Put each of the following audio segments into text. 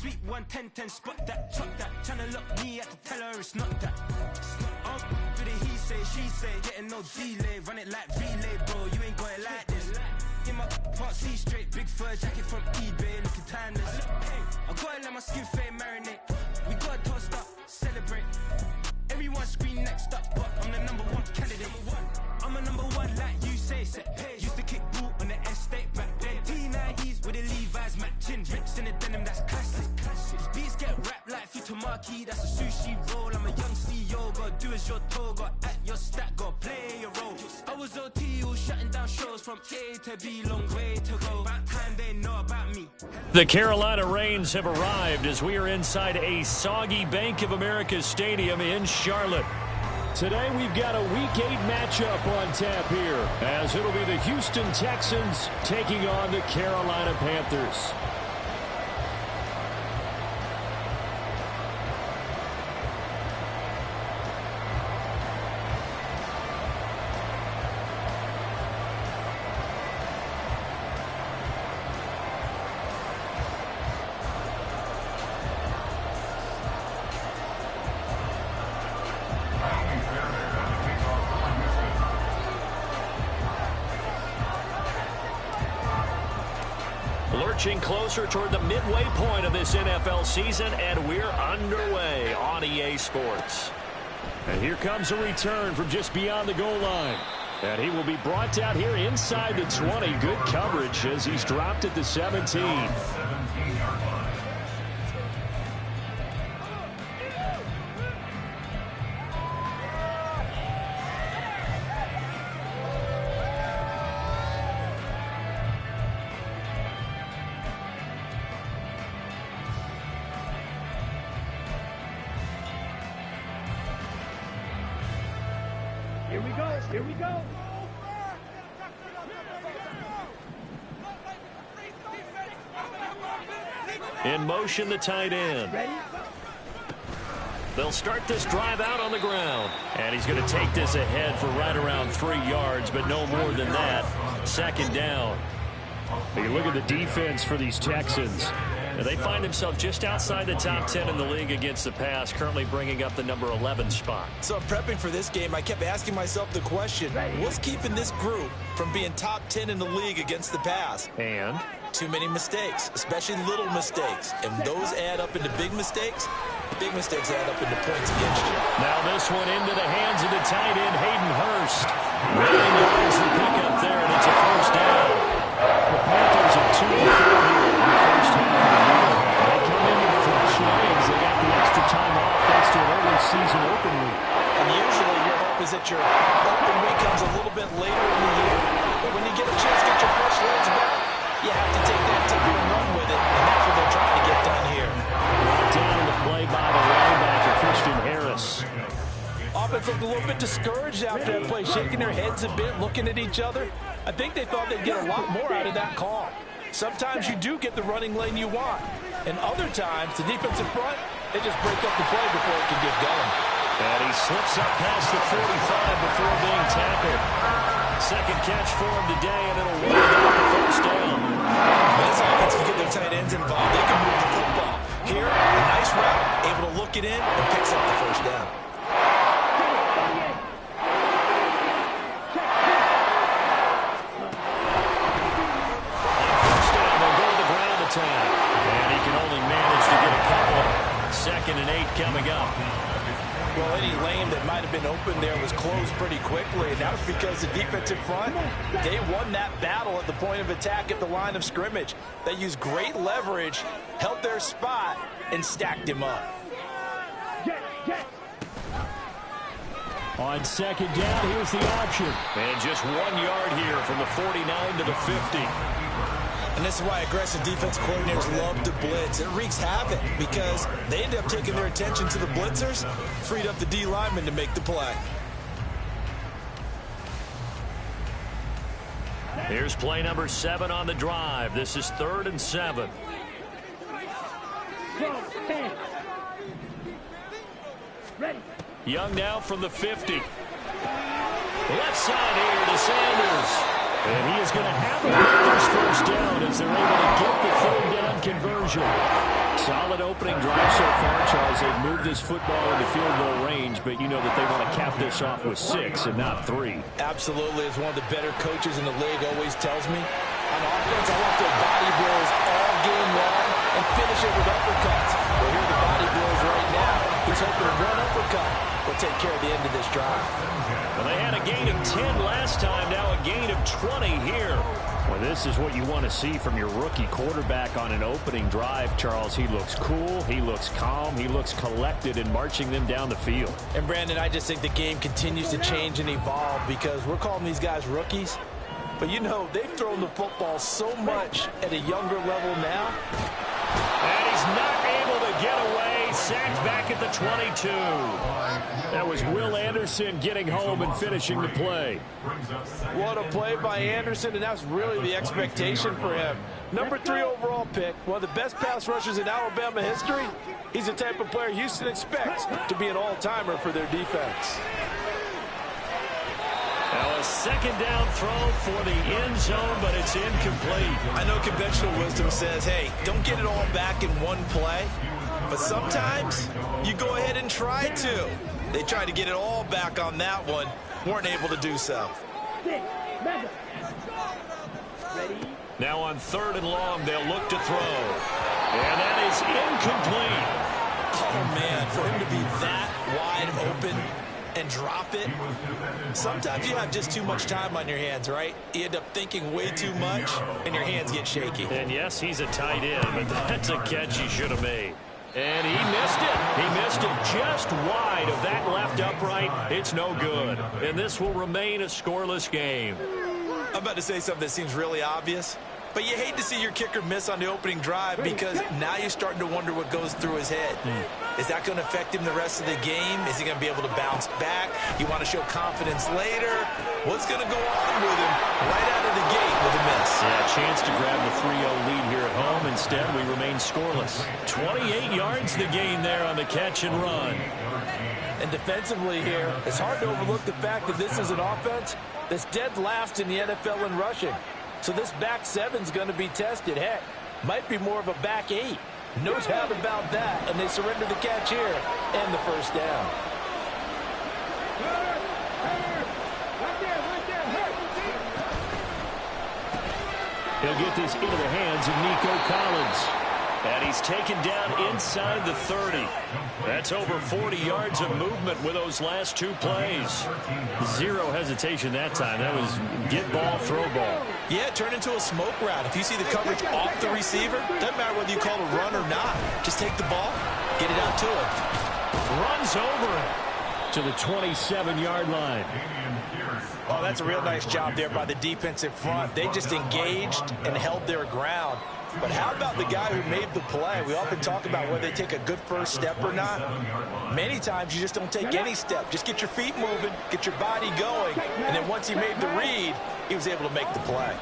Sweet 110, spot that, chop that. Tryna lock me at the teller, it's not that. For the he say, she say, getting no delay. Run it like relay, bro, you ain't got it like this. In my part C straight, big fur jacket from eBay, looking timeless. I gotta let my skin fade marinate. We gotta toast up, celebrate. Everyone scream next up, but I'm the #1 candidate. I'm a #1 like you say. Used to kick ball on the estate back then. T90s with the Levi's matching. Rips in the denim, that's classic. Beats get wrapped like Futamaki, that's a sushi roll. I'm a young CEO, gotta do as you're told. Gotta act your stat, gotta play your role. I was OT, all shutting down shows from A to B, long way to go. About time they know about me. The Carolina Rains have arrived as we are inside a soggy Bank of America Stadium in Charlotte. Today we've got a Week 8 matchup on tap here, as it'll be the Houston Texans taking on the Carolina Panthers. Lurching closer toward the midway point of this NFL season, and we're underway on EA Sports. And here comes a return from just beyond the goal line. And he will be brought down here inside the 20. Good coverage as he's dropped at the 17. Here we go. In motion, the tight end. They'll start this drive out on the ground. And he's going to take this ahead for right around 3 yards, but no more than that. Second down. You look at the defense for these Texans. They find themselves just outside the top 10 in the league against the pass, currently bringing up the number 11 spot. So prepping for this game, I kept asking myself the question, what's keeping this group from being top 10 in the league against the pass? And? Too many mistakes, especially little mistakes. And those add up into big mistakes. Big mistakes add up into points against you. Now this one into the hands of the tight end, Hayden Hurst. 9 yards to pick up there, and it's a first down. The Panthers are 2-4 here in the first half of the year. They come in with fresh legs. They got the extra time off thanks to an early season open week. And usually your hope is that your open week comes a little bit later in the year. But when you get a chance to get your fresh legs back, you have to take that time and run with it. And that's what they're trying to get done here. Brought down in the play by the linebacker, Christian Harris. Offense looked a little bit discouraged after that play, shaking their heads a bit, looking at each other. I think they thought they'd get a lot more out of that call. Sometimes you do get the running lane you want. And other times, the defensive front, they just break up the play before it can get going. And he slips up past the 45 before being tackled. Second catch for him today, and it'll wind up the first down. When this offense can get their tight ends involved, they can move the football. Here, a nice route, able to look it in, and picks up the first down. And he can only manage to get a couple. 2nd and 8 coming up. Well, any lane that might have been open there was closed pretty quickly, and that was because the defensive front, they won that battle at the point of attack at the line of scrimmage. They used great leverage, held their spot, and stacked him up. On 2nd down, here's the option. And just 1 yard here from the 49 to the 50. And this is why aggressive defense coordinators love to blitz. It wreaks havoc because they end up taking their attention to the blitzers, freed up the D lineman to make the play. Here's play number 7 on the drive. This is 3rd and 7. Young now from the 50. Left side here to Sanders. And he is going to have a Panthers first down as they're able to get the 3rd down conversion. Solid opening drive so far, Charles. They've moved this football into field goal range, but you know that they want to cap this off with 6 and not 3. Absolutely. As one of the better coaches in the league always tells me, on offense, I want their body blows all game long and finish it with uppercuts. Well, here are the body blows right now. He's hoping one uppercut will take care of the end of this drive. Well, they had a gain of 10 last time, now a gain of 20 here. Well, this is what you want to see from your rookie quarterback on an opening drive, Charles. He looks cool, he looks calm, he looks collected in marching them down the field. And, Brandon, I just think the game continues to change and evolve because we're calling these guys rookies. But, you know, they've thrown the football so much at a younger level now. And he's not able to get away. Sacked back at the 22. That was Will Anderson getting home and finishing the play. What a play by Anderson, and that's really the expectation for him. Number 3 overall pick, one of the best pass rushers in Alabama history. He's the type of player Houston expects to be an all-timer for their defense. Now a second down throw for the end zone, but it's incomplete. I know conventional wisdom says, hey, don't get it all back in one play. But sometimes you go ahead and try to. They tried to get it all back on that one. Weren't able to do so. Now on 3rd and long, they'll look to throw. And that is incomplete. Oh, man, for him to be that wide open and drop it. Sometimes you have just too much time on your hands, right? You end up thinking way too much, and your hands get shaky. And yes, he's a tight end, but that's a catch he should have made. And he missed it. He missed it just wide of that left upright. It's no good. And this will remain a scoreless game. I'm about to say something that seems really obvious, but you hate to see your kicker miss on the opening drive because now you're starting to wonder what goes through his head. Is that going to affect him the rest of the game? Is he going to be able to bounce back? You want to show confidence later? What's going to go on with him right out of the gate with a miss? Yeah, a chance to grab the 3-0 lead here at home. Instead, we remain scoreless. 28 yards the gain there on the catch and run. And defensively here, it's hard to overlook the fact that this is an offense that's dead last in the NFL in rushing. So this back 7's going to be tested. Heck, might be more of a back 8. No doubt about that. And they surrender the catch here and the first down. He'll get this into the hands of Nico Collins. And he's taken down inside the 30. That's over 40 yards of movement with those last 2 plays. Zero hesitation that time. That was get ball, throw ball. Yeah, turn into a smoke route. If you see the coverage off the receiver, doesn't matter whether you call it a run or not. Just take the ball, get it out to him. Runs over it to the 27-yard line. Oh, that's a real nice job there by the defensive front. They just engaged and held their ground. But how about the guy who made the play? We often talk about whether they take a good first step or not. Many times you just don't take any step. Just get your feet moving, get your body going, and then once he made the read, he was able to make the play.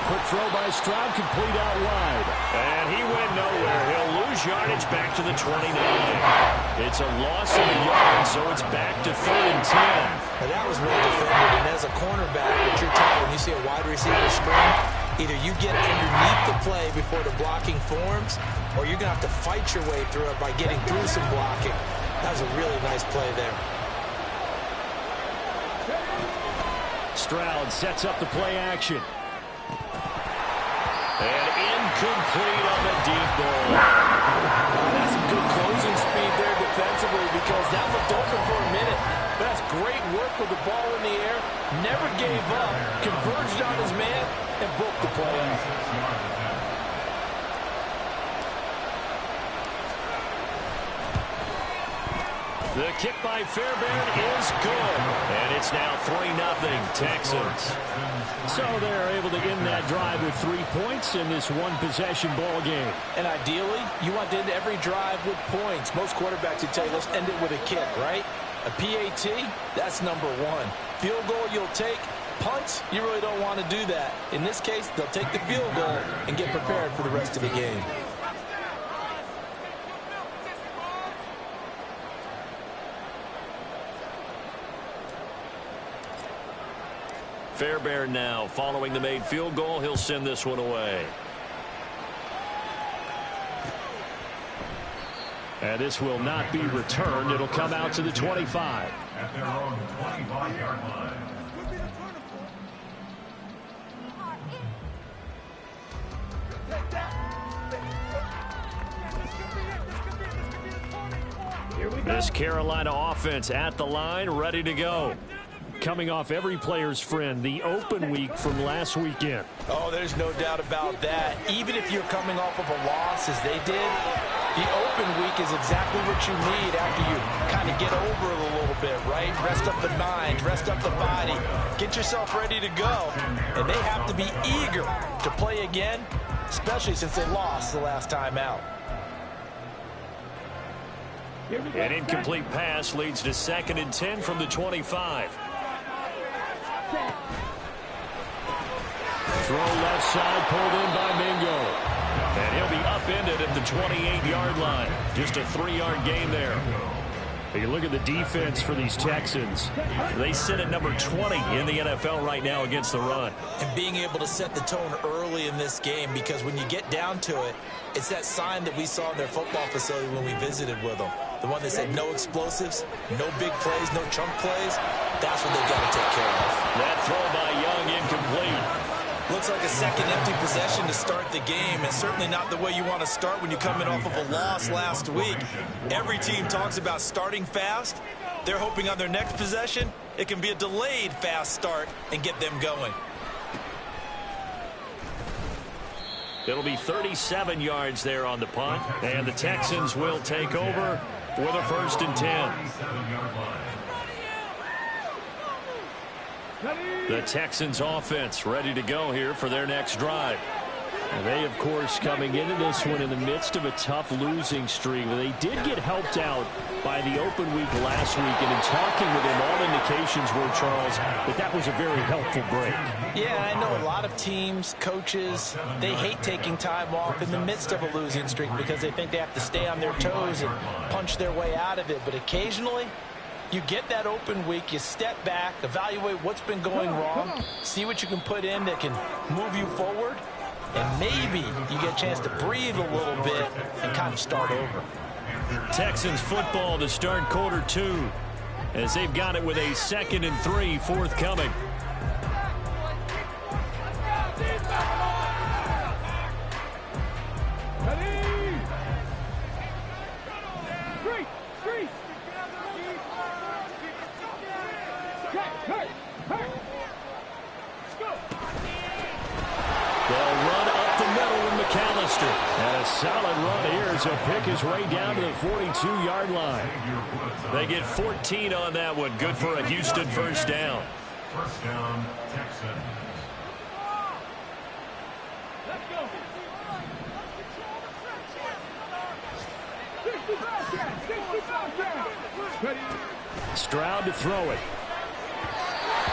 Quick throw by Stroud, complete out wide. And he went nowhere. He'll lose yardage back to the 29. It's a loss of a yard, so it's back to 3rd and 10. Now that was well defended, and as a cornerback, what you're taught when you see a wide receiver screen, either you get underneath the play before the blocking forms, or you're going to have to fight your way through it by getting through some blocking. That was a really nice play there. Stroud sets up the play action. And incomplete on the deep ball. That's some good closing speed there defensively because that looked open for a minute. But that's great work with the ball in the air. Never gave up. Converged on his man and broke the play up. The kick by Fairbairn is good. And it's now 3-0 Texans. So they're able to end that drive with 3 points in this one-possession ball game. And ideally, you want to end every drive with points. Most quarterbacks would tell you, let's end it with a kick, right? A PAT, that's number 1. Field goal you'll take. Punts, you really don't want to do that. In this case, they'll take the field goal and get prepared for the rest of the game. Fairbairn now following the made field goal. He'll send this one away. And this will not be returned. It'll come out to the 25. At their own 25-yard line. This Carolina offense at the line, ready to go. Coming off every player's friend, the open week from last weekend. Oh, there's no doubt about that. Even if you're coming off of a loss as they did, the open week is exactly what you need after you kind of get over it a little bit, right? Rest up the mind, rest up the body, get yourself ready to go. And they have to be eager to play again, especially since they lost the last time out. An incomplete pass leads to 2nd and 10 from the 25. Throw left side, pulled in by Mingo. And he'll be upended at the 28-yard line. Just a 3-yard gain there. You look at the defense for these Texans. They sit at number 20 in the NFL right now against the run. And being able to set the tone early in this game, because when you get down to it, it's that sign that we saw in their football facility when we visited with them. The one that said no explosives, no big plays, no chunk plays. That's what they've got to take care of. That throw by Young incomplete. Looks like a second empty possession to start the game, and certainly not the way you want to start when you're coming off of a loss last week. Every team talks about starting fast. They're hoping on their next possession, it can be a delayed fast start and get them going. It'll be 37 yards there on the punt, and the Texans will take over with a 1st and 10. The Texans offense ready to go here for their next drive. And they, of course, coming into this one in the midst of a tough losing streak. They did get helped out by the open week last week, and in talking with them, all indications were, Charles, that was a very helpful break. Yeah, I know a lot of teams, coaches, they hate taking time off in the midst of a losing streak because they think they have to stay on their toes and punch their way out of it. But occasionally, you get that open week, you step back, evaluate what's been going wrong, see what you can put in that can move you forward, and maybe you get a chance to breathe a little bit and kind of start over. Texans football to start quarter 2 as they've got it with a 2nd and 3 forthcoming. And a solid run here as he'll pick his way down to the 42-yard line. They get 14 on that one. Good for a Houston first down. First down, Texans. Stroud to throw it.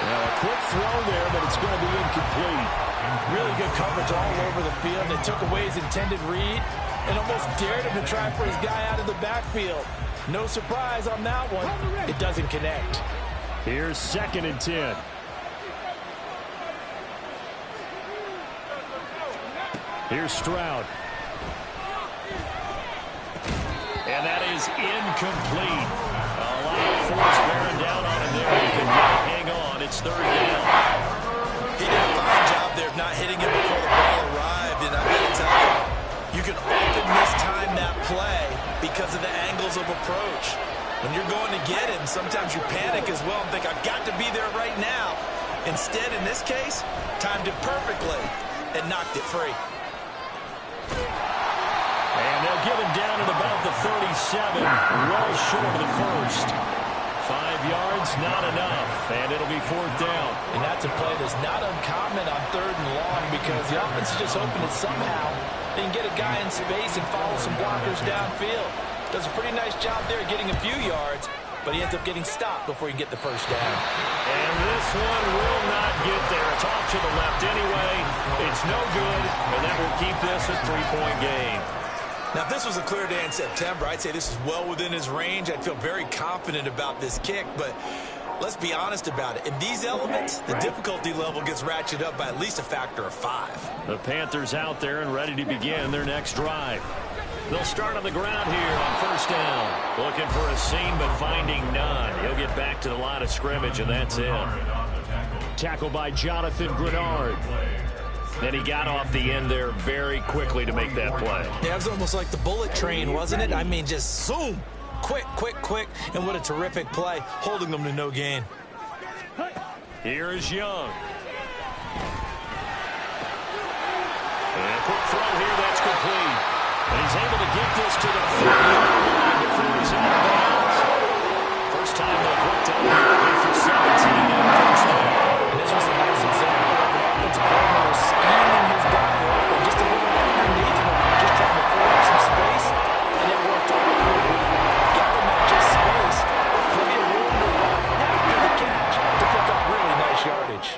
Now a quick throw there, but it's going to be incomplete. Really good coverage all over the field. They took away his intended read and almost dared him to try for his guy out of the backfield. No surprise on that one. It doesn't connect. Here's 2nd and 10. Here's Stroud. And that is incomplete. A lot of force bearing down on him there. He can hang on. It's 3rd down. He did a fine job there of not hitting him before the ball arrived. And I got to tell you, you can often mistime that play because of the angles of approach. When you're going to get him, sometimes you panic as well and think, I've got to be there right now. Instead, in this case, timed it perfectly and knocked it free. And they'll get him down at about the 37, well short of the first. 5 yards, not enough, and it'll be 4th down. And that's a play that's not uncommon on 3rd and long because the offense is just hoping that somehow they can get a guy in space and follow some blockers downfield. Does a pretty nice job there getting a few yards, but he ends up getting stopped before he can get the first down. And this one will not get there. It's off to the left anyway. It's no good, and that will keep this a 3-point game. Now, if this was a clear day in September, I'd say this is well within his range. I'd feel very confident about this kick, but let's be honest about it. In these elements, the difficulty level gets ratcheted up by at least a factor of 5. The Panthers out there and ready to begin their next drive. They'll start on the ground here on first down. Looking for a seam, but finding none. He'll get back to the line of scrimmage, and that's it. Tackle by Jonathan Grenard. And he got off the end there very quickly to make that play. Yeah, it was almost like the bullet train, wasn't it? I mean, just zoom. Quick, quick, quick. And what a terrific play, holding them to no gain. Here is Young. And a quick throw here, that's complete. And he's able to get this to the 40-yard line before he's out of bounds. First time they've worked out here for 17 on first down. And this was a nice example of an offensive coordinator scheming his guy open, just a little bit underneath him, just trying to free up some space, and it worked out perfectly. Got him not just space, plenty of room to run after the catch to pick up really nice yardage.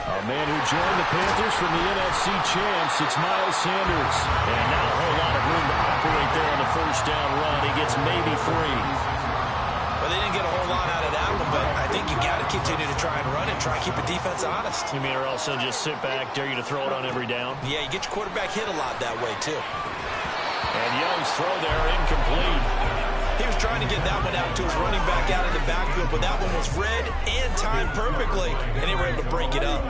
A man who joined the Panthers from the NFC champs, it's Miles Sanders. And not a whole lot of room to operate there on the first down run. He gets maybe 3. Well, they didn't get a whole lot out of that one, but I think you got to continue to try and run and try and keep the defense honest. You mean or else they'll just sit back, dare you to throw it on every down? Yeah, you get your quarterback hit a lot that way, too. And Young's throw there incomplete. He was trying to get that one out to his running back out of the backfield, but that one was read and timed perfectly, and they were able to break it up.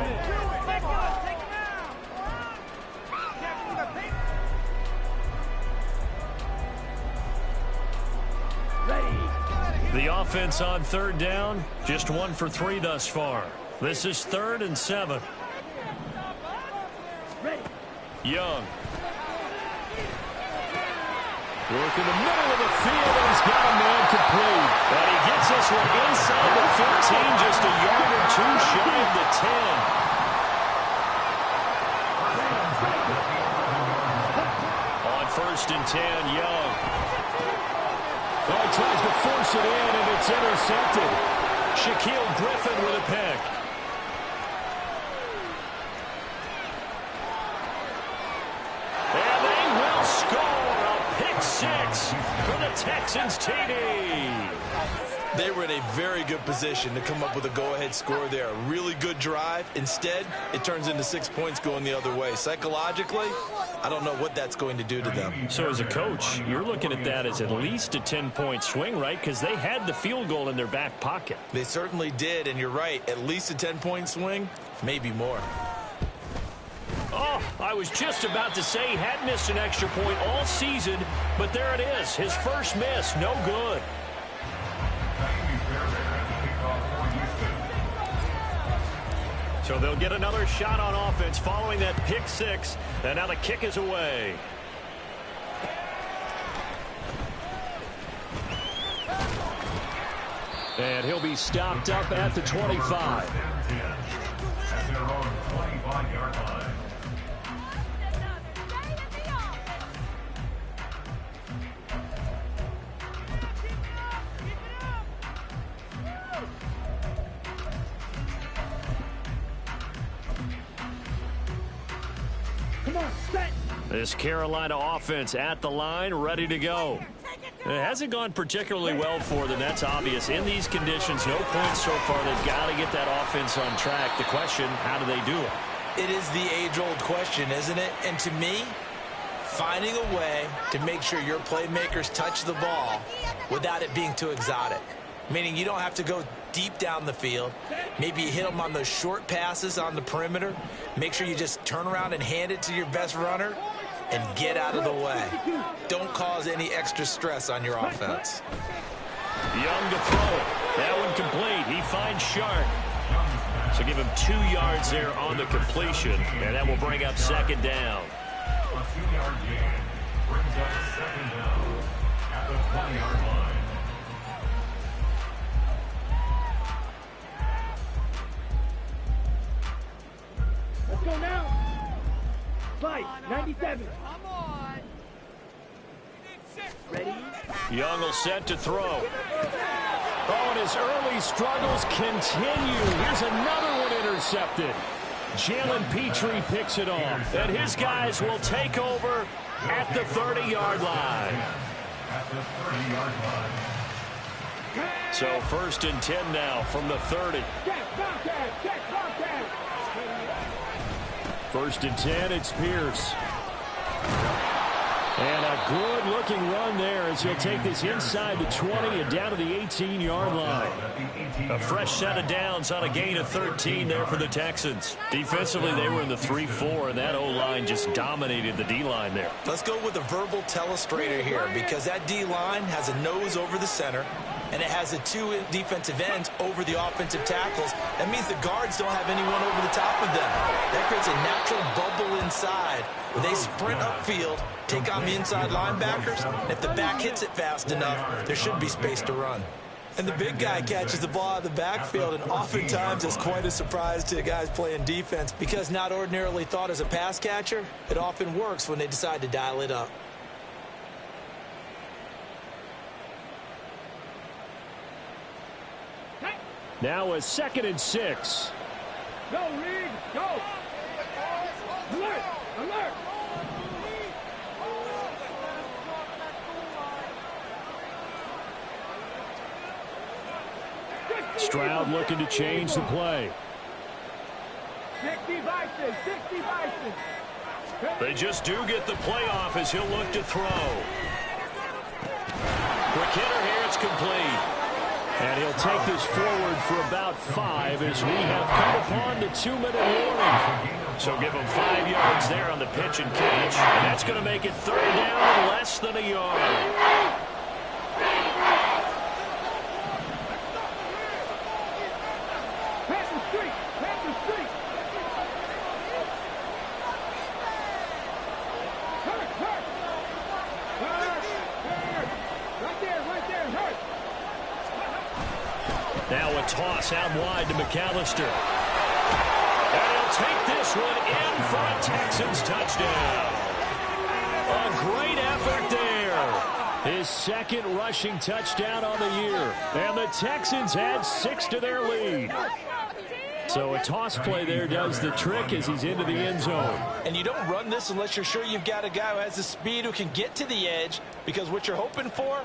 The offense on third down, just 1 for 3 thus far. This is 3rd and 7. Young. Work in the middle of the field, and he's got a man complete. And he gets this one inside the 15, just a yard or 2 shy of the 10. On 1st and 10, Young. Oh, he tries to force it in, and it's intercepted. Shaquille Griffin with a pick. And they will score a pick 6 for the Texans TD. They were in a very good position to come up with a go-ahead score there. A really good drive. Instead, it turns into 6 points going the other way. Psychologically, I don't know what that's going to do to them. So as a coach, you're looking at that as at least a 10-point swing, right? Because they had the field goal in their back pocket. They certainly did, and you're right. At least a 10-point swing, maybe more. Oh, I was just about to say he had missed an extra point all season, but there it is. His first miss, no good. So they'll get another shot on offense following that pick 6, and now the kick is away. And he'll be stopped up at the 25. At their own 25-yard line. This Carolina offense at the line, ready to go. It hasn't gone particularly well for them, that's obvious. In these conditions, no points so far. They've got to get that offense on track. The question, how do they do it? It is the age-old question, isn't it? And to me, finding a way to make sure your playmakers touch the ball without it being too exotic. Meaning you don't have to go deep down the field. Maybe you hit them on those short passes on the perimeter. Make sure you just turn around and hand it to your best runner and get out of the way. Don't cause any extra stress on your offense. Young to throw it. That one complete. He finds Shark. So give him 2 yards there on the completion, and that will bring up 2nd down. A 2-yard gain brings up 2nd down at the 20-yard line. Let's go now. Fight, 97. Come on. Ready? Young will set to throw. Oh, and his early struggles continue. Here's another one intercepted. Jalen Petrie picks it off, and his guys will take over at the 30-yard line. At the 30-yard line. So 1st and 10 now from the 30. Check, 1st and 10, it's Pierce. And a good-looking run there as he'll take this inside the 20 and down to the 18-yard line. A fresh set of downs on a gain of 13 there for the Texans. Defensively, they were in the 3-4, and that O-line just dominated the D-line there. Let's go with a verbal telestrator here because that D-line has a nose over the center, and it has the 2 defensive ends over the offensive tackles. That means the guards don't have anyone over the top of them. That creates a natural bubble inside where they sprint upfield, take on the inside linebackers, and if the back hits it fast enough, there should be space to run. And the big guy catches the ball out of the backfield, and oftentimes it's quite a surprise to the guys playing defense because not ordinarily thought as a pass catcher, it often works when they decide to dial it up. Now a 2nd and 6. Go, Reed, go. Alert, alert. Stroud looking to change the play. 60 Vikings, 60 Vikings. They just do get the playoff as he'll look to throw. Quick hitter here, it's complete. And he'll take this forward for about 5 as we have come upon the 2-minute warning. So give him 5 yards there on the pitch and catch. And that's going to make it 3rd down, less than a yard. Now a toss out wide to McAllister. And he'll take this one in for a Texans touchdown. A great effort there. His 2nd rushing touchdown on the year. And the Texans add 6 to their lead. So a toss play there does the trick as he's into the end zone. And you don't run this unless you're sure you've got a guy who has the speed who can get to the edge, because what you're hoping for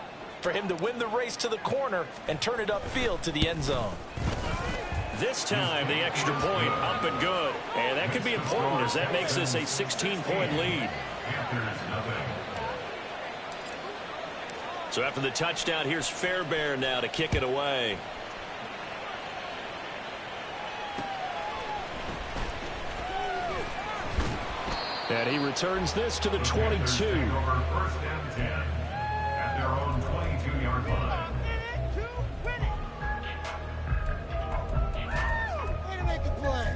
him to win the race to the corner and turn it upfield to the end zone. This time the extra point up and good. And that could be important as that makes this a 16-point lead. So after the touchdown, here's Fairbairn now to kick it away. And he returns this to the 22. 1st and 10 at their own 22-yard line. Way to make a play.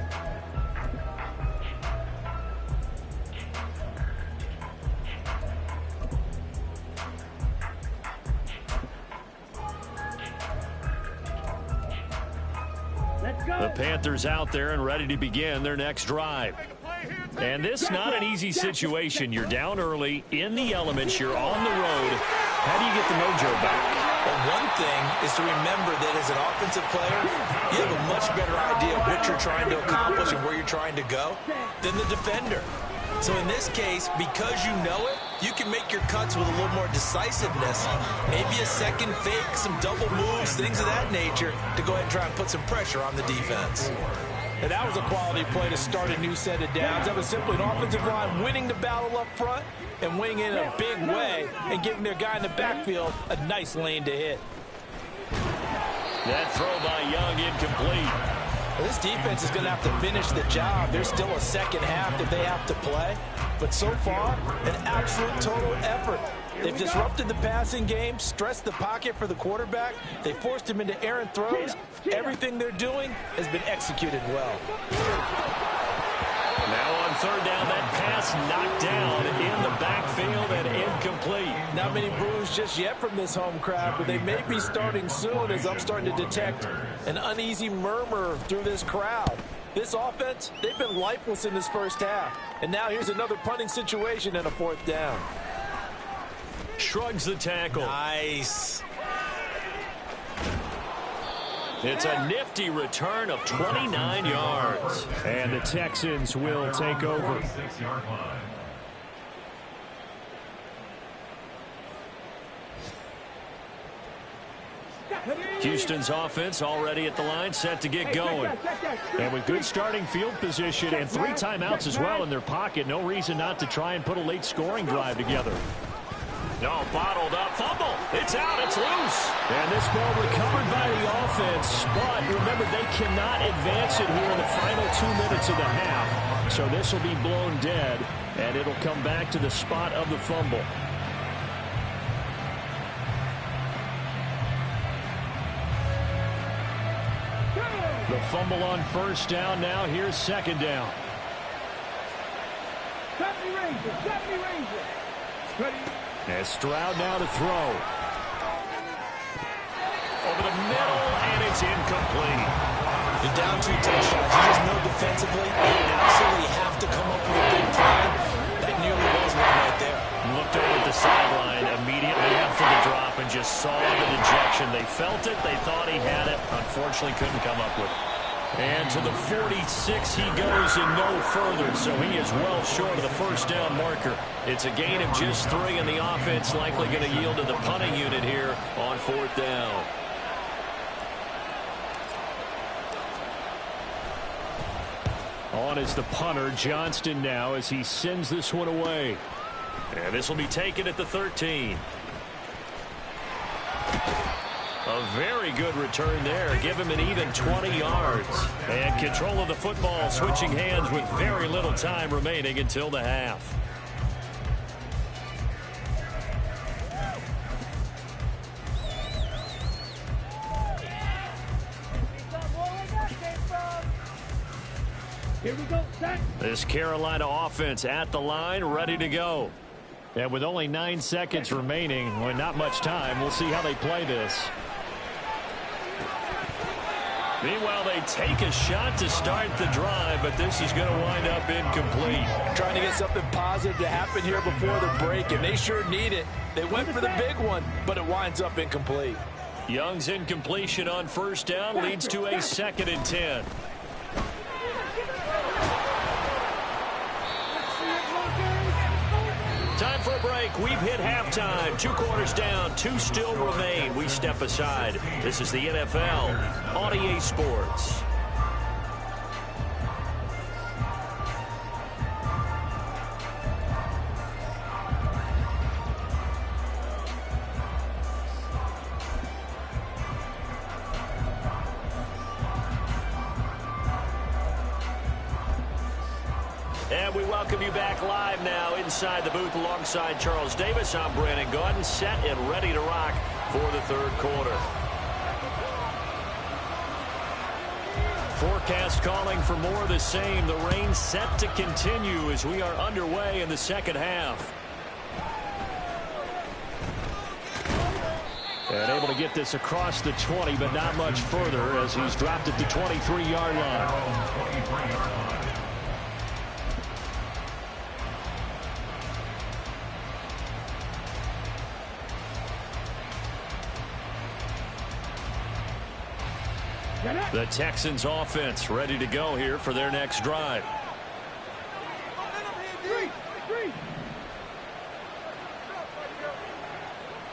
Let's go. The Panthers out there and ready to begin their next drive. And this not an easy situation. You're down early, in the elements, you're on the road. How do you get the mojo back? Well, one thing is to remember that as an offensive player, you have a much better idea of what you're trying to accomplish and where you're trying to go than the defender. So in this case, because you know it, you can make your cuts with a little more decisiveness. Maybe a second fake, some double moves, things of that nature to go ahead and try and put some pressure on the defense. And that was a quality play to start a new set of downs. That was simply an offensive line winning the battle up front and winning in a big way and giving their guy in the backfield a nice lane to hit. That throw by Young incomplete. Well, this defense is going to have to finish the job. There's still a second half that they have to play. But so far, an absolute total effort. They've disrupted the passing game, stressed the pocket for the quarterback. They forced him into errant throws. Everything they're doing has been executed well. Now on 3rd down, that pass knocked down in the backfield and incomplete. Not many boos just yet from this home crowd, but they may be starting soon as I'm starting to detect an uneasy murmur through this crowd. This offense, they've been lifeless in this first half. And now here's another punting situation and a 4th down. Shrugs the tackle. Nice. It's a nifty return of 29 yards. And the Texans will take over. 6-yard line. Houston's offense already at the line, set to get going. And with good starting field position and 3 timeouts as well in their pocket, no reason not to try and put a late scoring drive together. No, bottled up, fumble. It's out, it's loose. And this ball recovered by the offense, but remember, they cannot advance it here in the final 2 minutes of the half. So this will be blown dead, and it'll come back to the spot of the fumble. The fumble on first down. Now here's second down. 70 Rangers. Ready. And Stroud now to throw. Over the middle, and it's incomplete. You're down 2 touchdowns. You just know defensively, you absolutely have to come up with a big play. That nearly was one right there. Looked over at the sideline, immediately after the drop, and just saw the dejection. They felt it. They thought he had it. Unfortunately, couldn't come up with it. And to the 46 he goes and no further, so he is well short of the first down marker. It's a gain of just 3, and the offense likely going to yield to the punting unit here on 4th down. On is the punter, Johnston, now as he sends this one away. And this will be taken at the 13. A very good return there. Give him an even 20 yards. And control of the football, switching hands with very little time remaining until the half. Here we go, set. This Carolina offense at the line, ready to go. And with only 9 seconds remaining, well, not much time, we'll see how they play this. Meanwhile, they take a shot to start the drive, but this is going to wind up incomplete. Trying to get something positive to happen here before the break, and they sure need it. They went for the big one, but it winds up incomplete. Young's incompletion on first down leads to a 2nd and 10. Time for a break. We've hit halftime. 2 quarters down. 2 still remain. We step aside. This is the NFL on EA Sports. And we welcome you back live now inside the booth alongside Charles Davis. I'm Brandon Gaudin, set and ready to rock for the 3rd quarter. Forecast calling for more of the same. The rain set to continue as we are underway in the 2nd half. And able to get this across the 20, but not much further as he's dropped at the 23-yard line. The Texans offense ready to go here for their next drive.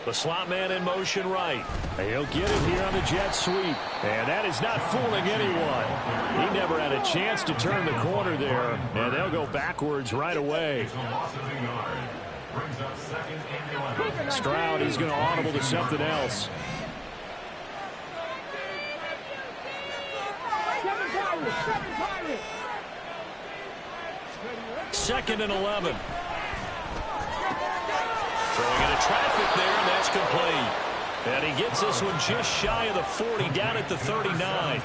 The slot man in motion right. He'll get it here on the jet sweep. And that is not fooling anyone. He never had a chance to turn the corner there. And they'll go backwards right away. Stroud is going to audible to something else. 2nd and 11. Throwing into traffic there, and that's complete. And he gets this one just shy of the 40, down at the 39.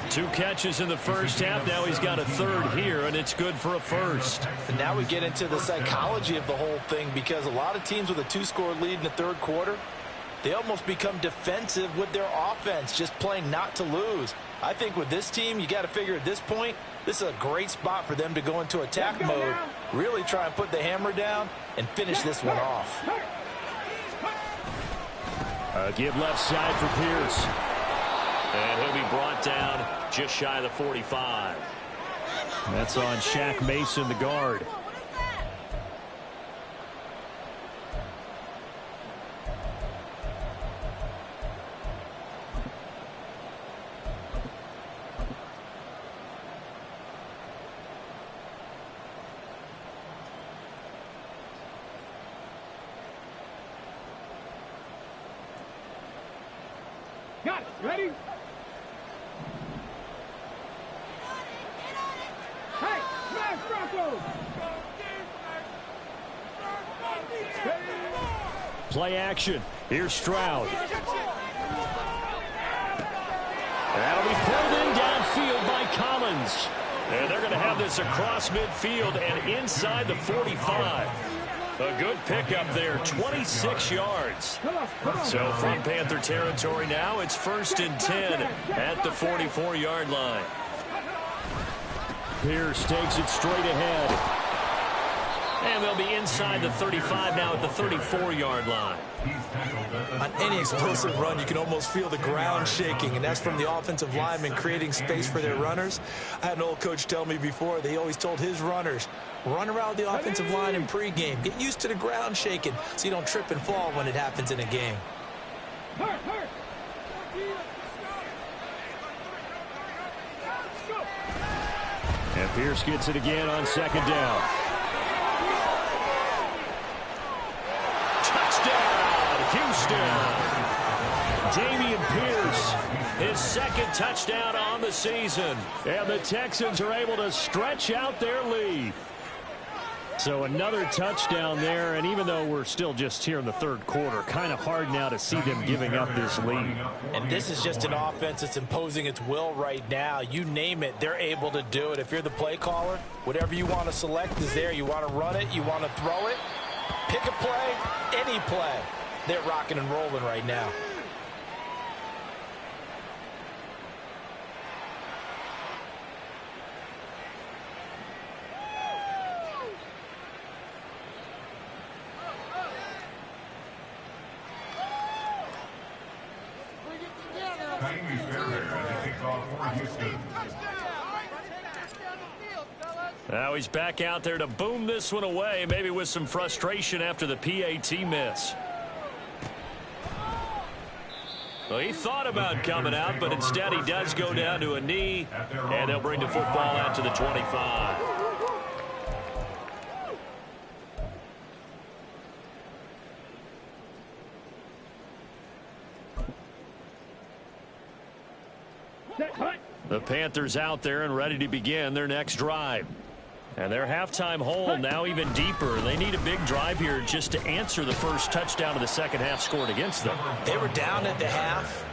2 catches in the first half. Now he's got a 3rd here, and it's good for a 1st. And now we get into the psychology of the whole thing, because a lot of teams with a 2-score lead in the 3rd quarter, they almost become defensive with their offense, just playing not to lose. I think with this team, you got to figure at this point, this is a great spot for them to go into attack mode, really try and put the hammer down and finish this one off. Give left side for Pierce. And he'll be brought down just shy of the 45. That's on Shaq Mason, the guard. Got it. Ready? Hey, smash Broncos! Play action. Here's Stroud. That'll be pulled in downfield by Collins. And they're going to have this across midfield and inside the 45. A good pickup there, 26 yards. So from Panther territory now, it's 1st and 10 at the 44-yard line. Pierce takes it straight ahead. And they'll be inside the 35 now at the 34-yard line. On any explosive run, you can almost feel the ground shaking, and that's from the offensive linemen creating space for their runners. I had an old coach tell me before, they always told his runners, run around the offensive line in pregame. Get used to the ground shaking so you don't trip and fall when it happens in a game. And Pierce gets it again on 2nd down. Houston. Dameon Pierce, his 2nd touchdown on the season. And the Texans are able to stretch out their lead. So another touchdown there, and even though we're still just here in the 3rd quarter, kind of hard now to see them giving up this lead. And this is just an offense that's imposing its will right now. You name it, they're able to do it. If you're the play caller, whatever you want to select is there. You want to run it, you want to throw it, pick a play, any play. They're rocking and rolling right now. Now he's back out there to boom this one away, maybe with some frustration after the PAT miss. Well, he thought about coming out, but instead he does go down to a knee, and they'll bring the football out to the 25. The Panthers out there and ready to begin their next drive. And their halftime hole now even deeper. They need a big drive here just to answer the first touchdown of the second half scored against them. They were down at the half.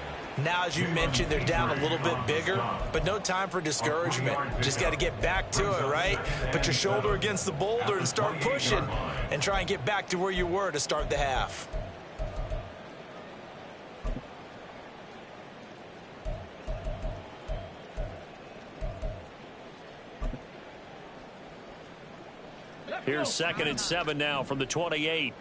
Now, as you mentioned, they're down a little bit bigger, but no time for discouragement. Just got to get back to it, right? Put your shoulder against the boulder and start pushing and try and get back to where you were to start the half. Here's 2nd and 7 now from the 28.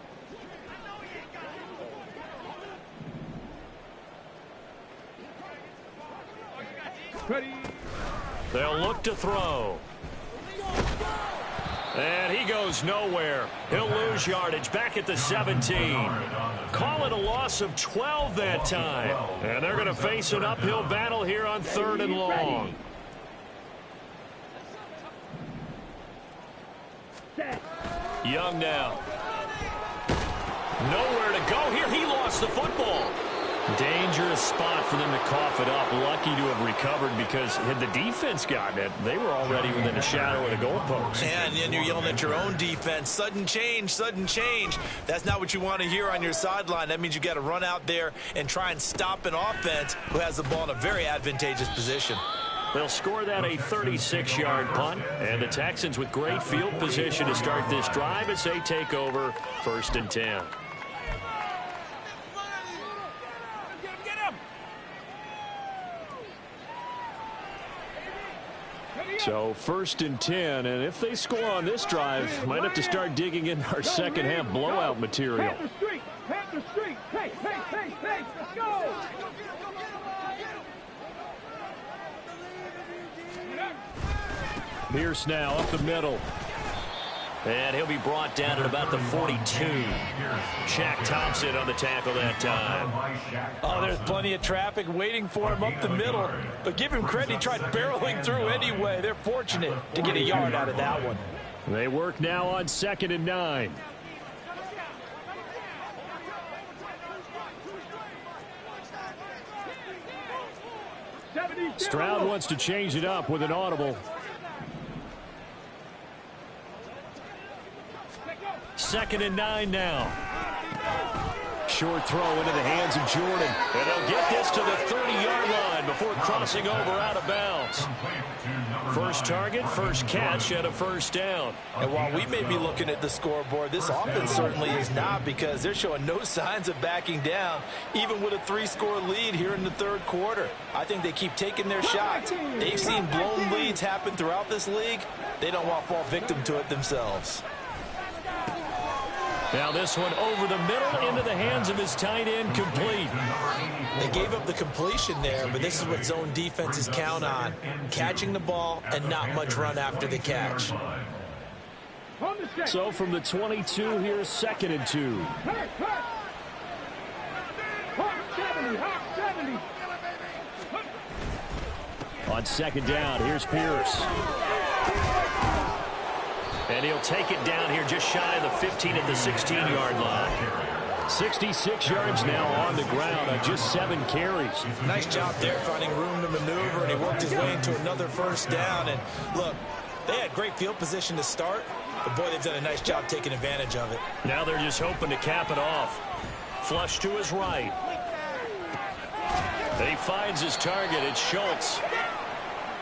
They'll look to throw. And he goes nowhere. He'll lose yardage back at the 17. Call it a loss of 12 that time. And they're going to face an uphill battle here on 3rd and long. Young now. Nowhere to go here. He lost the football. Dangerous spot for them to cough it up. Lucky to have recovered because had the defense gotten it, they were already within a shadow of the goalpost. And then you're yelling at your own defense. Sudden change, sudden change. That's not what you want to hear on your sideline. That means you got to run out there and try and stop an offense who has the ball in a very advantageous position. They'll score that a 36-yard punt, and the Texans with great field position to start this drive as they take over 1st and 10. So 1st and 10, and if they score on this drive, might have to start digging in our second half blowout material. Panther Street! Panther Street! Hey, hey, hey, hey! Let's go! Pierce now up the middle. And he'll be brought down at about the 42. Shaq Thompson on the tackle that time. Oh, there's plenty of traffic waiting for him up the middle. But give him credit, he tried barreling through anyway. They're fortunate to get a yard out of that one. They work now on 2nd and 9. Stroud wants to change it up with an audible. Second and 9 now. Short throw into the hands of Jordan. And they'll get this to the 30-yard line before crossing over out of bounds. First target, first catch, and a first down. And while we may be looking at the scoreboard, this offense certainly is not, because they're showing no signs of backing down, even with a 3-score lead here in the third quarter. I think they keep taking their shots. They've seen blown leads happen throughout this league. They don't want to fall victim to it themselves. Now this one over the middle into the hands of his tight end, complete. They gave up the completion there, but this is what zone defenses count on. Catching the ball and not much run after the catch. So from the 22, here's second and 2. On second down, here's Pierce. And he'll take it down here just shy of the 15 at the 16-yard line. 66 yards now on the ground on just 7 carries. Nice job there finding room to maneuver, and he worked his way into another first down. And look, they had great field position to start, but boy, they've done a nice job taking advantage of it. Now they're just hoping to cap it off. Flush to his right. And he finds his target. It's Schultz.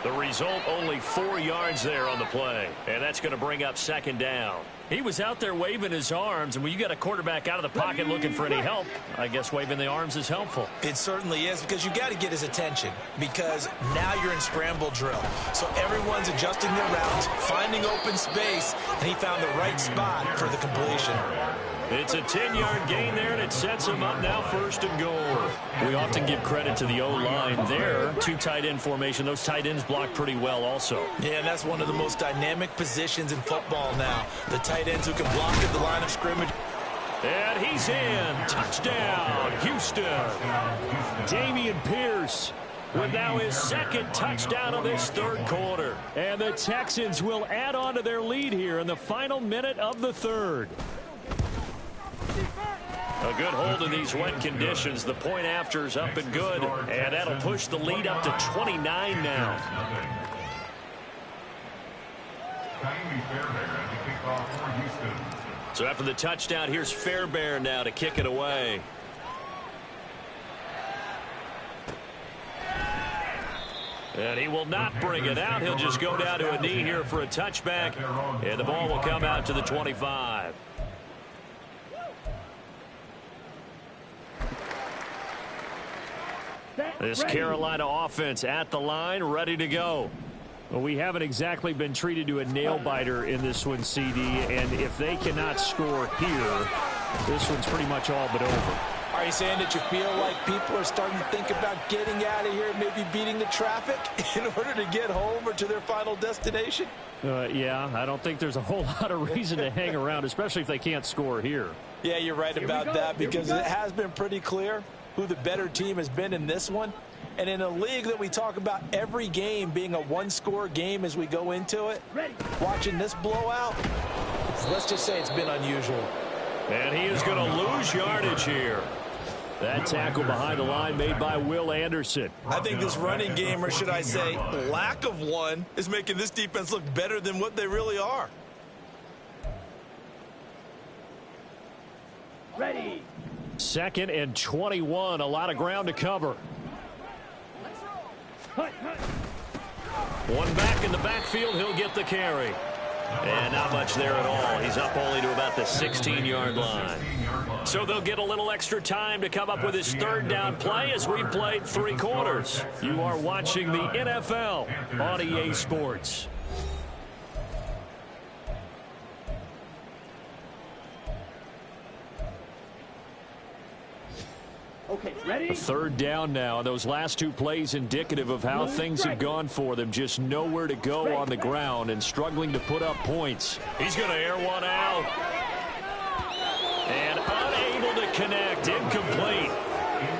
The result, only 4 yards there on the play. And that's going to bring up second down. He was out there waving his arms, and when you got a quarterback out of the pocket looking for any help, I guess waving the arms is helpful. It certainly is, because you got to get his attention, because now you're in scramble drill. So everyone's adjusting their routes, finding open space, and he found the right spot for the completion. It's a 10-yard gain there, and it sets him up now first and goal. We often give credit to the O-line there. 2 tight end formation. Those tight ends block pretty well also. Yeah, and that's one of the most dynamic positions in football now. The tight ends who can block at the line of scrimmage. And he's in. Touchdown, Houston. Dameon Pierce with now his second touchdown of this third quarter. And the Texans will add on to their lead here in the final minute of the third. A good hold in these wet conditions. The point after's up and good. And that'll push the lead up to 29 now. So after the touchdown, here's Fairbairn now to kick it away. And he will not bring it out. He'll just go down to a knee here for a touchback. And the ball will come out to the 25. This Carolina offense at the line, ready to go. Well, we haven't exactly been treated to a nail-biter in this one, CD, and if they cannot score here, this one's pretty much all but over. Are you saying that you feel like people are starting to think about getting out of here, maybe beating the traffic in order to get home or to their final destination? Yeah, I don't think there's a whole lot of reason to hang around, especially if they can't score here. Yeah, you're right about that, because it has been pretty clear who the better team has been in this one. And in a league that we talk about every game being a one-score game as we go into it, watching this blowout, let's just say it's been unusual. And he is going to lose yardage here. That tackle behind the line made by Will Anderson. I think this running game, or should I say lack of one, is making this defense look better than what they really are. Ready. Second and 21, a lot of ground to cover. One back in the backfield, he'll get the carry. And not much there at all. He's up only to about the 16-yard line. So they'll get a little extra time to come up with his third down play as we've played 3 quarters. You are watching the NFL on EA Sports. Okay, ready? Third down now. Those last 2 plays indicative of how things have gone for them. Just nowhere to go on the ground and struggling to put up points. He's going to air one out. And unable to connect. Incomplete.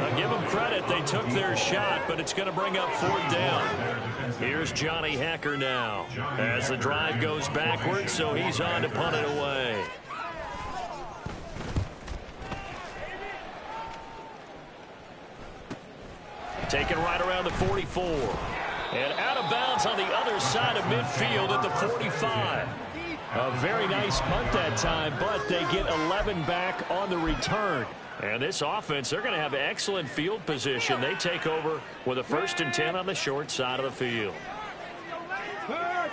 I'll give them credit. They took their shot, but it's going to bring up 4th down. Here's Johnny Hecker now as the drive goes backwards, so he's on to punt it away. taken right around the 44. And out of bounds on the other side of midfield at the 45. A very nice punt that time, but they get 11 back on the return. And this offense, they're going to have excellent field position. They take over with a 1st and 10 on the short side of the field. Hurt.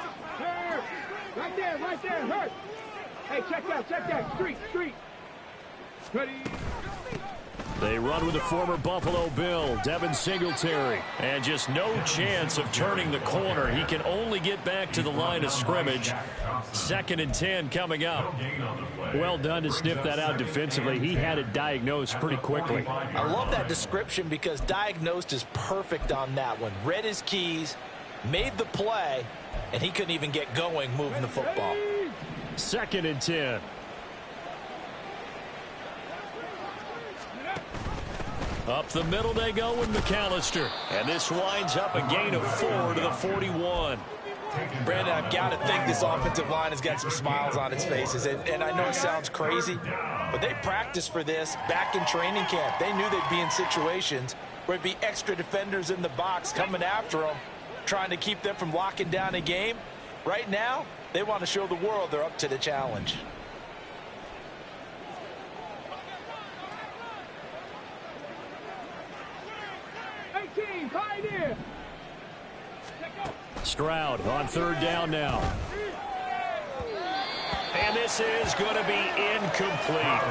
Right there, hurt. Hey, check that. Street. Ready. They run with the former Buffalo Bill, Devin Singletary. And just no chance of turning the corner. He can only get back to the line of scrimmage. 2nd and 10 coming up. Well done to sniff that out defensively. He had it diagnosed pretty quickly. I love that description because diagnosed is perfect on that one. Read his keys, made the play, and he couldn't even get going moving the football. 2nd and 10. Up the middle they go with McAllister. And this winds up a gain of 4 to the 41. Brandon, I've got to think this offensive line has got some smiles on its faces. And I know it sounds crazy, but they practiced for this back in training camp. They knew they'd be in situations where it'd be extra defenders in the box coming after them, trying to keep them from locking down a game. Right now, they want to show the world they're up to the challenge. Stroud on 3rd down now. And this is going to be incomplete.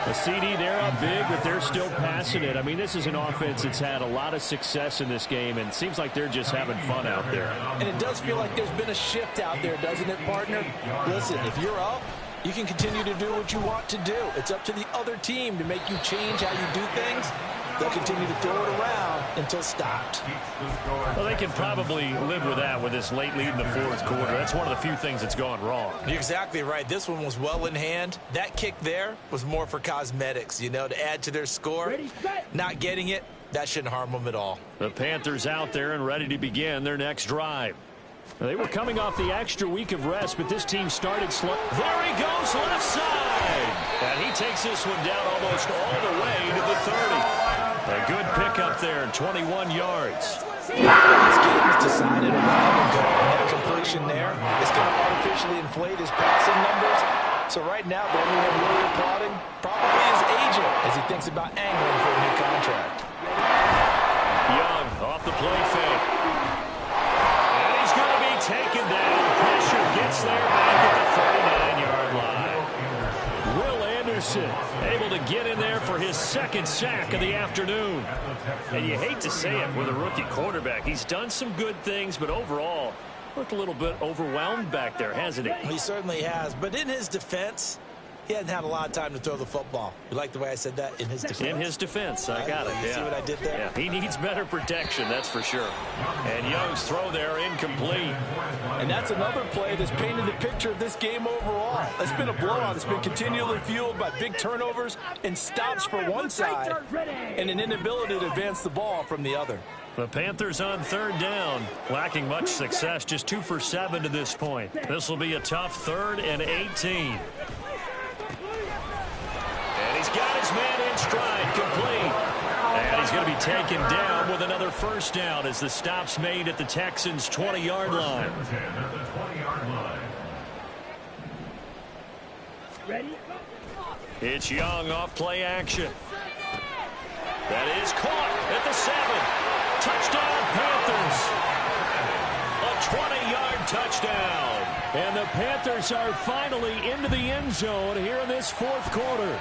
The CD, they're up big, but they're still passing it. I mean, this is an offense that's had a lot of success in this game, and it seems like they're just having fun out there. And it does feel like there's been a shift out there, doesn't it, partner? Listen, if you're up, you can continue to do what you want to do. It's up to the other team to make you change how you do things. They'll continue to throw it around until stopped. Well, they can probably live with that with this late lead in the 4th quarter. That's one of the few things that's gone wrong. You're exactly right. This one was well in hand. That kick there was more for cosmetics, you know, to add to their score. Not getting it, that shouldn't harm them at all. The Panthers out there and ready to begin their next drive. They were coming off the extra week of rest, but this team started slow. There he goes, left side. And he takes this one down almost all the way to the 30. A good pickup there, 21 yards. This game is decided a while ago. That completion there is going to artificially inflate his passing numbers. So right now, the only one really applauding probably his agent as he thinks about angling for a new contract. Young off the play fake. And he's going to be taken down. Pressure gets there back at the 39-yard line. Will Anderson able to get in there for his 2nd sack of the afternoon. And you hate to say it with a rookie quarterback. He's done some good things, but overall, looked a little bit overwhelmed back there, hasn't he? He certainly has. But in his defense, he hasn't had a lot of time to throw the football. You like the way I said that? In his defense? In his defense. I got it. You see what I did there? Yeah, he needs better protection, that's for sure. And Young's throw there incomplete. And that's another play that's painted the picture of this game overall. It's been a blowout. It's been continually fueled by big turnovers and stops for one side and an inability to advance the ball from the other. The Panthers on 3rd down, lacking much success, just 2 for 7 to this point. This will be a tough 3rd and 18. And he's got his man in stride, complete. And he's going to be taken down with another 1st down as the stop's made at the Texans' 20-yard line. Ready? It's Young off play action. That is caught at the 7. Touchdown, Panthers. A 20-yard touchdown. And the Panthers are finally into the end zone here in this 4th quarter.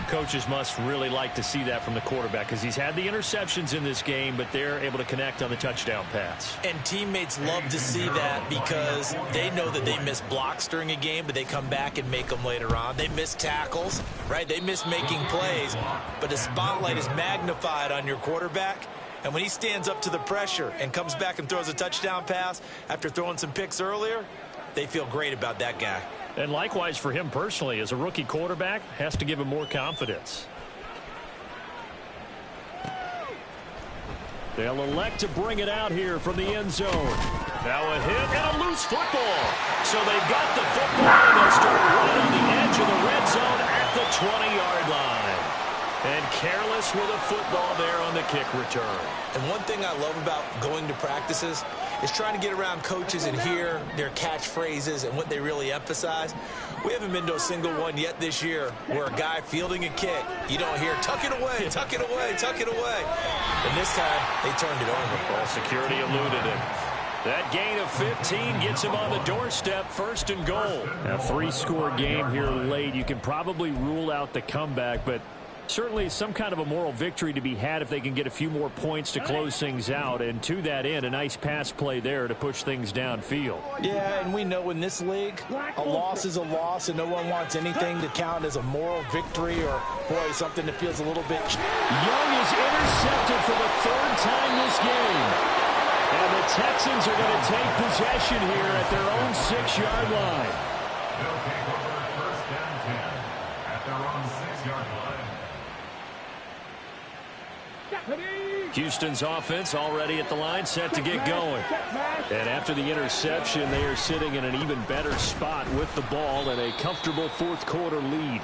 Coaches must really like to see that from the quarterback because he's had the interceptions in this game, but they're able to connect on the touchdown pass. And teammates love to see that because they know that they miss blocks during a game, but they come back and make them later on. They miss tackles, right? They miss making plays, but the spotlight is magnified on your quarterback. And when he stands up to the pressure and comes back and throws a touchdown pass after throwing some picks earlier, they feel great about that guy. And likewise for him personally, as a rookie quarterback, has to give him more confidence. They'll elect to bring it out here from the end zone. Now a hit and a loose football. So they've got the football and they'll start right on the edge of the red zone at the 20-yard line. And careless with a football there on the kick return. And one thing I love about going to practices is trying to get around coaches and hear their catchphrases and what they really emphasize. We haven't been to a single one yet this year where a guy fielding a kick, you don't hear, tuck it away, tuck it away, tuck it away. And this time, they turned it over. Well, security eluded it. That gain of 15 gets him on the doorstep, 1st and goal. A 3-score game here late. You can probably rule out the comeback, but certainly some kind of a moral victory to be had if they can get a few more points to close things out. And to that end, a nice pass play there to push things downfield. Yeah, and we know in this league, a loss is a loss, and no one wants anything to count as a moral victory or, boy, something that feels a little bit... Young is intercepted for the 3rd time this game. And the Texans are going to take possession here at their own 6-yard line. They'll take over 1st and 10 at their own 6-yard line. Houston's offense already at the line, set to get going. And after the interception, they are sitting in an even better spot with the ball and a comfortable 4th quarter lead.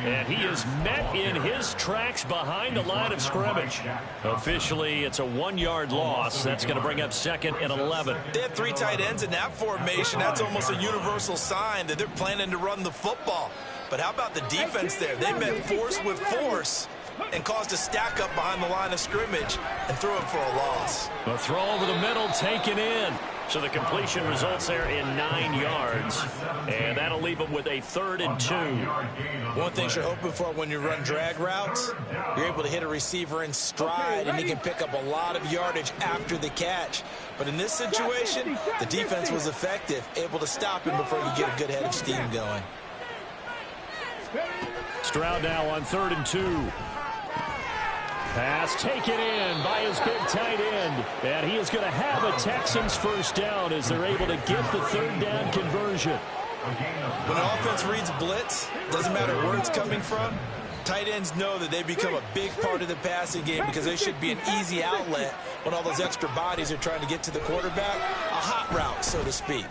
And he is met in his tracks behind the line of scrimmage. Officially, it's a 1-yard loss. That's going to bring up 2nd and 11. They have 3 tight ends in that formation. That's almost a universal sign that they're planning to run the football. But how about the defense there? They met force with force and caused a stack up behind the line of scrimmage and threw it for a loss. A throw over the middle taken in. So the completion results there in 9 yards. And that'll leave them with a 3rd and 2. One thing you're hoping for when you run drag routes, you're able to hit a receiver in stride, and he can pick up a lot of yardage after the catch. But in this situation, the defense was effective, able to stop him before you get a good head of steam going. Stroud now on 3rd and 2. Pass taken in by his big tight end. And he is going to have a Texans 1st down as they're able to get the 3rd down conversion. When an offense reads blitz, doesn't matter where it's coming from, tight ends know that they become a big part of the passing game because they should be an easy outlet when all those extra bodies are trying to get to the quarterback. A hot route, so to speak.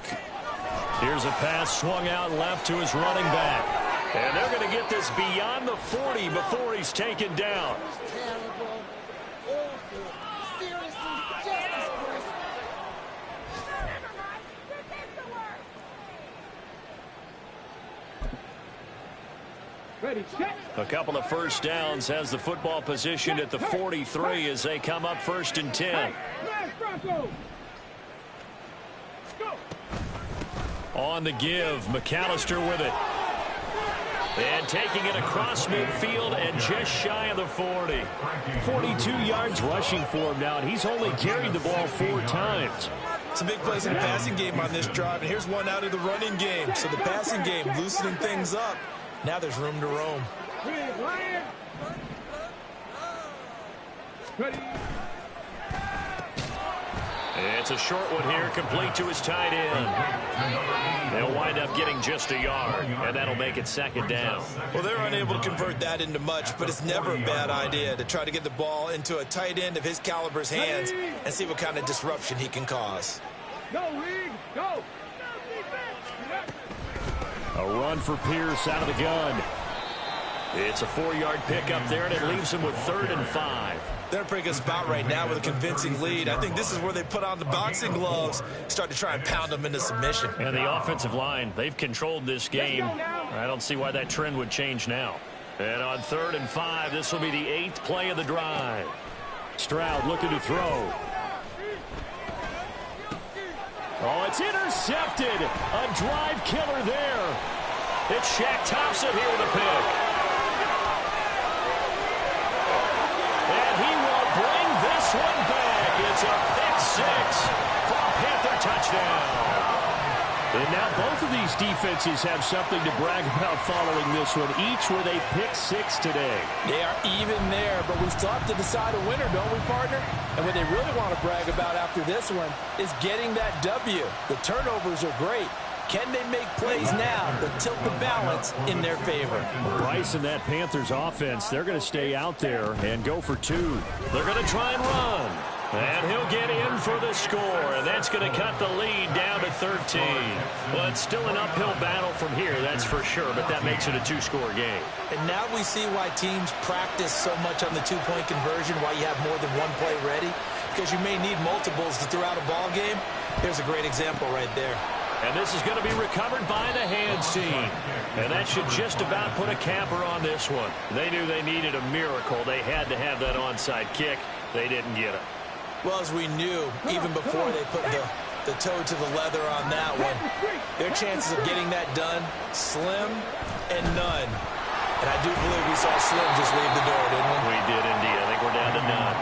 Here's a pass swung out left to his running back. And they're going to get this beyond the 40 before he's taken down. A couple of 1st downs has the football positioned at the 43 as they come up 1st and 10. On the give, McAllister with it. And taking it across midfield and just shy of the 40. 42 yards rushing for him now, and he's only carried the ball 4 times. Some big plays in the passing game on this drive, and here's one out of the running game. So the passing game loosening things up. Now there's room to roam. It's a short one here, complete to his tight end. They'll wind up getting just a yard, and that'll make it 2nd down. Well, they're unable to convert that into much, but it's never a bad idea to try to get the ball into a tight end of his caliber's hands and see what kind of disruption he can cause. Go, Reed, go! A run for Pierce out of the gun. It's a 4-yard pickup there, and it leaves him with 3rd and 5. They're in a pretty good spot right now with a convincing lead. I think this is where they put on the boxing gloves, start to try and pound them into submission. And the offensive line, they've controlled this game. I don't see why that trend would change now. And on 3rd and 5, this will be the 8th play of the drive. Stroud looking to throw. Oh, it's intercepted. A drive killer there. It's Shaq Thompson here with a pick. And he will bring this one back. It's a pick-6 for a Panther touchdown. And now both of these defenses have something to brag about following this one, each with a pick-6 today. They are even there, but we still have to decide a winner, don't we, partner? And what they really want to brag about after this one is getting that W. The turnovers are great. Can they make plays now that tilt the balance in their favor? Bryce and that Panthers offense, they're going to stay out there and go for 2. They're going to try and run. And he'll get in for the score, and that's going to cut the lead down to 13. Well, it's still an uphill battle from here, that's for sure, but that makes it a two-score game. And now we see why teams practice so much on the two-point conversion, why you have more than one play ready, because you may need multiples throughout a ball game. Here's a great example right there. And this is going to be recovered by the hands team. And that should just about put a capper on this one. They knew they needed a miracle. They had to have that onside kick. They didn't get it. Well, as we knew, even before they put the toe to the leather on that one, their chances of getting that done, slim and none. And I do believe we saw Slim just leave the door, didn't we? We did indeed. I think we're down to none.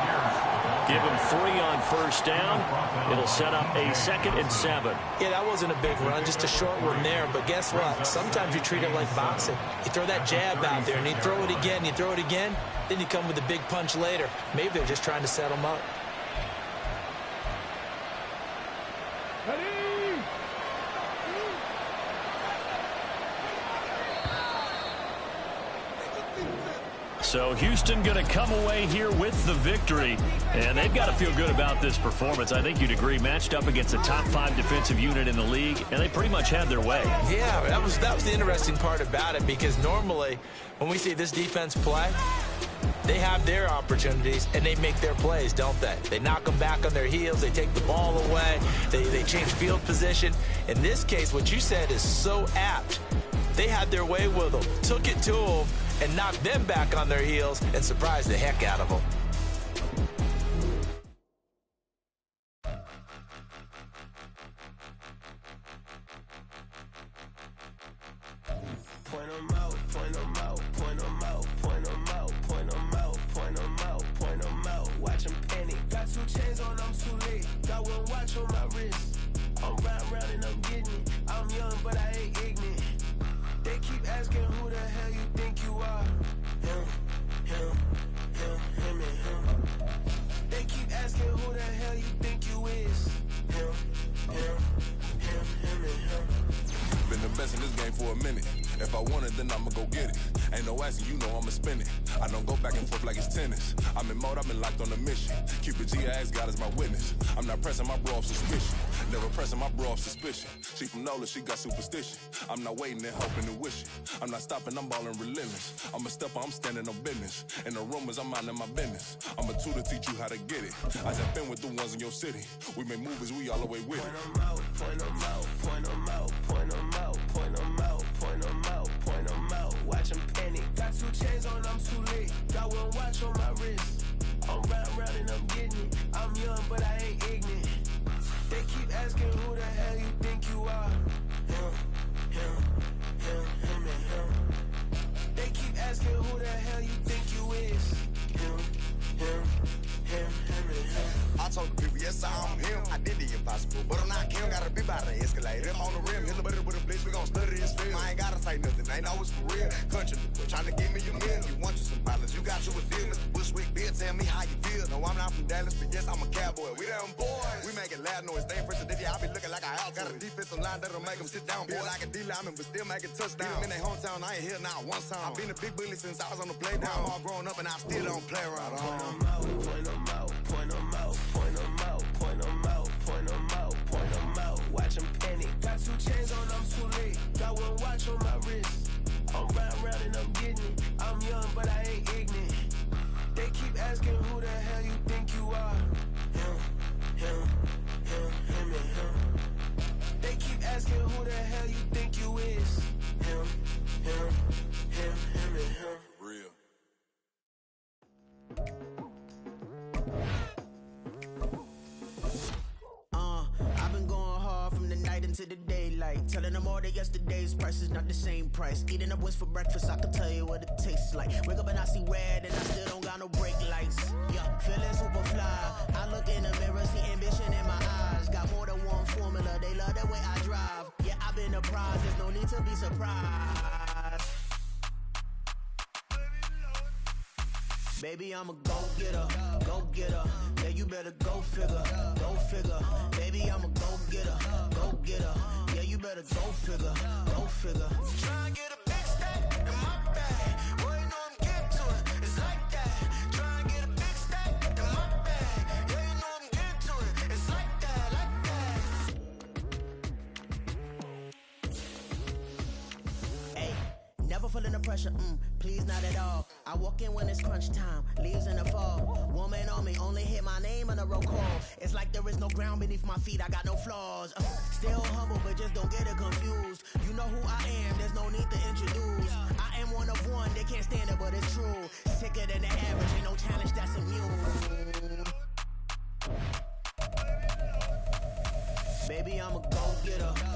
Give him 3 on first down. It'll set up a 2nd and 7. Yeah, that wasn't a big run, just a short one there. But guess what? Sometimes you treat it like boxing. You throw that jab out there, and you throw it again, then you come with a big punch later. Maybe they're just trying to set him up. So Houston going to come away here with the victory, and they've got to feel good about this performance. I think you'd agree, matched up against a top 5 defensive unit in the league, and they pretty much had their way. Yeah, that was the interesting part about it, because normally when we see this defense play, they have their opportunities, and they make their plays, don't they? They knock them back on their heels. They take the ball away. They change field position. In this case, what you said is so apt. They had their way with them, took it to them, and knocked them back on their heels and surprised the heck out of them. Point them out, point them out, point them out, point them out, point them out, point them out, point them out. Watch them panic. Got 2 chains on, I'm too late. Got 1 watch on my wrist. I'm round and I'm getting it. I'm young, but I ain't ignorant. They keep asking who the hell you think you are. Him, and him. They keep asking who the hell you think you is. Him, and him. Been the best in this game for a minute. If I want it, then I'ma go get it. Ain't no asking, you know I'ma spin it. I don't go back and forth like it's tennis. I'm in mode, I've been locked on a mission. Cupid G, I ask God as my witness. I'm not pressing my bro off suspicion. Never pressing my bro off suspicion. She from Nola, she got superstition. I'm not waiting and hoping and wishing. I'm not stopping, I'm balling relentless. I'm a stepper, I'm standing on business. In the rumors, I'm minding my business. I'm a tutor, teach you how to get it. I just been with the ones in your city. We make movies, we all the way with it. Point them out, point them out, point them out, point them out, point them out, point them out, point them out. Watch them panic. Got 2 chains on, I'm too late. Got 1 watch on my wrist. I'm round and I'm getting it. I'm young, but I ain't ignorant. They keep asking who the hell you think you are. Him, and him. They keep asking who the hell you think you is. Him, and him. I told the people, yes, I'm him. I did the impossible, but I'm not Kim. Gotta be by the escalator. On the rim, hit the butter with a blitz. We gon' study this film. I ain't gotta say nothing. Ain't always for real. Country, trying to give me your meal. You want you some violence. You got you a deal. Mr. Bushwick, Bill, tell me how you feel. No, I'm not from Dallas, but yes, I'm a cowboy. We them boys. We making loud noise. They first today, I be looking like a house. Got a defensive line that'll make them sit down. Feel like a D-lineman, but still making touchdowns. Beat them in their hometown. I ain't here now one time. I've been a big bully since I was on the playground. I'm all grown up and I still don't play around. Point them out, point them out, point them out, point them out, point them out, point them out, point them out. Watch them panic. Got 2 chains on, I'm too late. Got 1 watch on my wrist. I'm round and I'm getting it. I'm young, but I ain't ignorant. They keep asking who the hell you think you are. Him, and him. They keep asking who the hell you think you is. Him, and him. Real. I've been going hard from the night into the daylight. Telling them all that yesterday's price is not the same price. Eating up wings for breakfast, I can tell you what it tastes like. Wake up and I see red and I still don't got no brake lights. Yeah, feeling super fly. I look in the mirror, see ambition in my eyes. Got more than one formula, they love the way I drive. Yeah, I've been a prize, there's no need to be surprised. Baby, I'm a go-getter, go-getter. Yeah, you better go figure, go figure. Baby, I'm a go-getter, go-getter. Yeah, you better go figure, go figure. Try and get a big stack in my bag. Boy, you know I'm getting to it, it's like that. Try and get a big stack in my bag. Yeah, you know I'm feeling the pressure, please not at all. I walk in when it's crunch time, leaves in the fall. Woman on me, only hit my name on a roll call. It's like there is no ground beneath my feet, I got no flaws. Still humble, but just don't get it confused. You know who I am, there's no need to introduce. I am one of one, they can't stand it, but it's true. Sicker than the average, ain't no challenge that's immune. Baby, I'm a go-getter.